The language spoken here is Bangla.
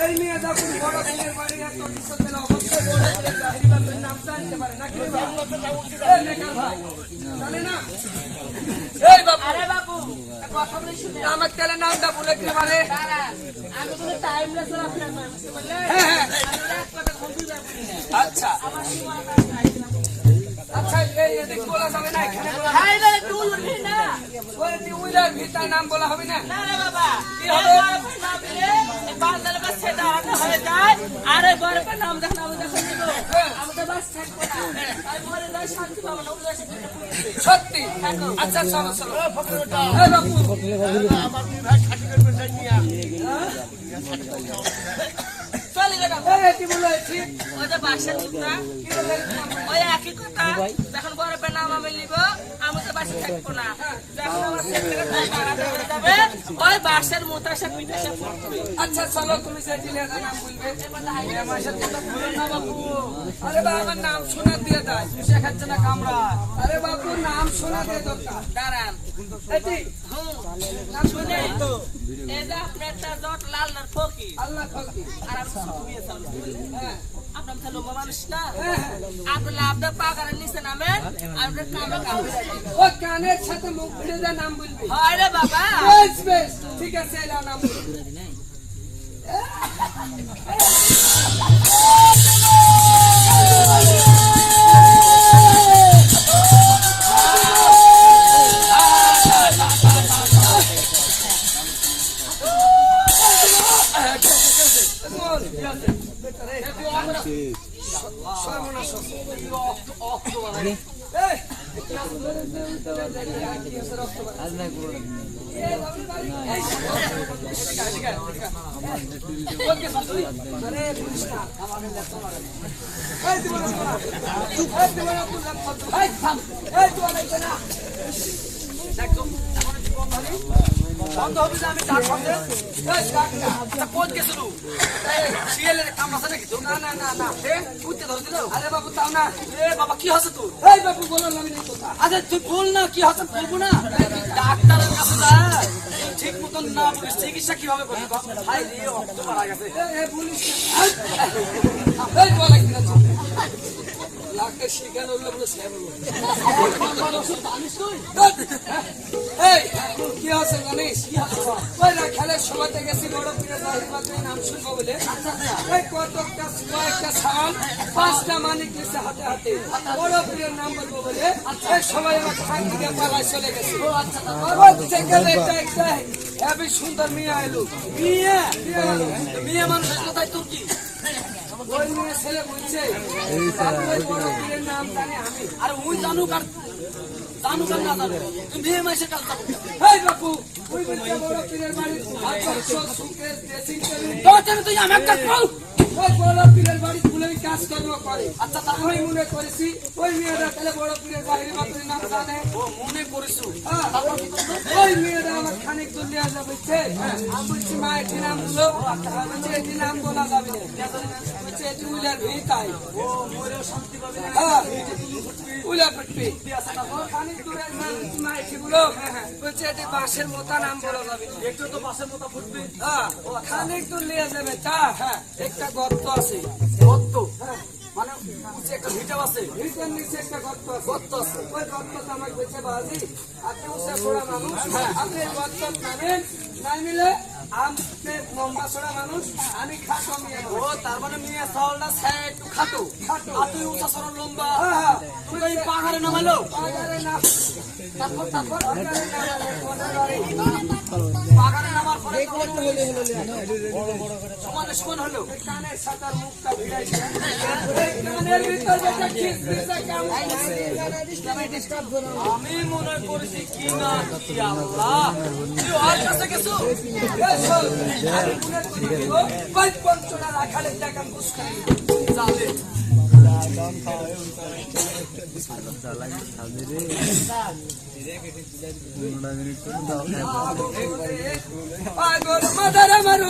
এই নিয়ে যখন বড় ছেলের বাড়ি এত কিছু দিল অবশ্যই বড় ছেলের জাহিরিবাদের নাম জানতে পারে নাকি এই নেকার ভাই জানে না এই বাবু আরে বাবু কথা বলে শুনে আমার তেলে নামটা বলে দিতে পারে আমি তো টাইম লেস আপনার নাম বললে হ্যাঁ হ্যাঁ আমি এক কথা বলতে যাচ্ছি আচ্ছা আমার সীমাটা আচ্ছা এই এদিক বলা যাবে না এখানে বলা হাই রে তুই উঠবি না ওই টিউলার ভিতর নাম বলা হবে না না রে বাবা কি হবে? নাম দিলে এই বান্দার বাস সেটা আনা হয়ে যায় আরে বড়কে নাম দেখ নাম দেখ আমাদের বাস থাকবো না আমি মরে যাই শান্তি পাবো না উল্লাস সত্যি আচ্ছা চলো চলো এই বাবু চলে গেলাম এই কি বলেছি ওই যে বাসা নিব না কি বলে ওই একই কথা যখন বড় নাম আমি নিব আমি তো বাসা থাকবো না যখন আমার ছেলেকে যাবে ওই বাসের মোতাসা পিতাসা পড়বে আচ্ছা চলো তুমি যে টিলের নাম বলবে আমার সাথে কথা বলো না বাবু আরে বাবা আমার নাম শোনা দিয়ে দেয় শেখাচ্ছে না কামরা আরে বাবু নাম শোনা দিয়ে দরকার দাঁড়ান এটি নাম শুনে এই যে আপনার জট লাল না ফকি আল্লাহ খাকি আর আমি শুনিয়ে চালু হ্যাঁ আপনার তো লম্বা মানুষ না হ্যাঁ আপনার লাভটা পাগারের নিচে নামেন আপনার কামে কামে ও কানের সাথে মুখ ফিরে যা নাম বলবি হয় রে বাবা বেশ বেশ ঠিক আছে এলা নাম বলবি বন্ধ হবে না আমি ডাক বন্ধে আচ্ছা কোন গেছিল শিয়ালের কাম আছে নাকি তো না না না না কুত্তে ধরে দিল আরে বাবু তাও না এ বাবা কি হচ্ছে তুই এই বাবু বলো না আমি নেই কথা আচ্ছা তুই বল না কি হচ্ছে বলবো না ডাক্তারের কাছে যা ঠিক মতন না বলিস চিকিৎসা কিভাবে করবি ভাই রে অক্ত মারা গেছে এ বলিস এই বলা কি না লাখে শিখান হলো বলে সে বলবো এই কি আছে জানিস ওই না খেলার সময়তে গেছি বড় পীরের জাহিরিবাদের নাম শুনবো বলে এই কয়েকটা সাল 5টা মানিক নিচে হাতে হাতে বড় পীরের নাম বলবো বলে এই সবাই আমার খান থেকে পালায় চলে গেছে একটা হেবি সুন্দর মিয়া এলো মিয়া মানুষের কোথায় তোর কি ওই মেয়ে ছেলে বলছে বড় পীরের নাম জানে আমি আর ওই জানুক আর জানুক আর না জানুক তুমি মেয়ে মাসে কাজ করো এই বাপু ওই বলছে বড় পীরের বাড়ি সুকেশ ড্রেসিং টেবিল তুই আমাকে কাজ কর ওই বড় পীরের বাড়ি ফুলের কাজ কর্ম করে আচ্ছা আমি মনে করেছি ওই মেয়েরা তাহলে বড় পীরের জাহিরিবাদের নাম জানে ও মনে করেছো ওই মেয়েরা আমার খানিক দূর নিয়ে যাবে আমি বলছি মা এটি নাম বলো বলছে এটি নাম বলা যাবে না বলছে এটি উলার ভিতাই ও মরে শান্তি পাবে না উলা পটপি খানিক দূরে মা এটি বলো বলছে এটি বাঁশের মোতা নাম বলা যাবে না একটু তো বাঁশের মোতা ফুটবে হ্যাঁ খানিক দূর নিয়ে যাবে তা হ্যাঁ একটা গর্ত আছে গর্ত মানে একটা ভিটা আছে ভিটার নিচে একটা গর্ত আছে ওই গর্ত আমার বেঁচে বাজি আপনি উঠে পড়া মানুষ আপনি গর্ত নামেন নাই মিলে আপনি লম্বা ছড়া মানুষ আমি খাটো মিয়া ও তার মানে মিয়া চাউলটা একটু খাটো খাটো আর তুই উঁচা ছড়া লম্বা তুই ওই পাহাড়ে নামালো পাহাড়ে না তারপর পাহাড়ে নামার পরে সমানে সমান হলো কানের সাতার মুখটা ভিড়াই কানের ভিতর বেটা খিস খিসা কাম আমি মনে করেছি কি না কি আল্লাহ তুই আর কাছে গেছো আমি মনে করি ওই পঞ্চনা রাখালের টাকা মুস্কান যাবে পাগল মাদার আমার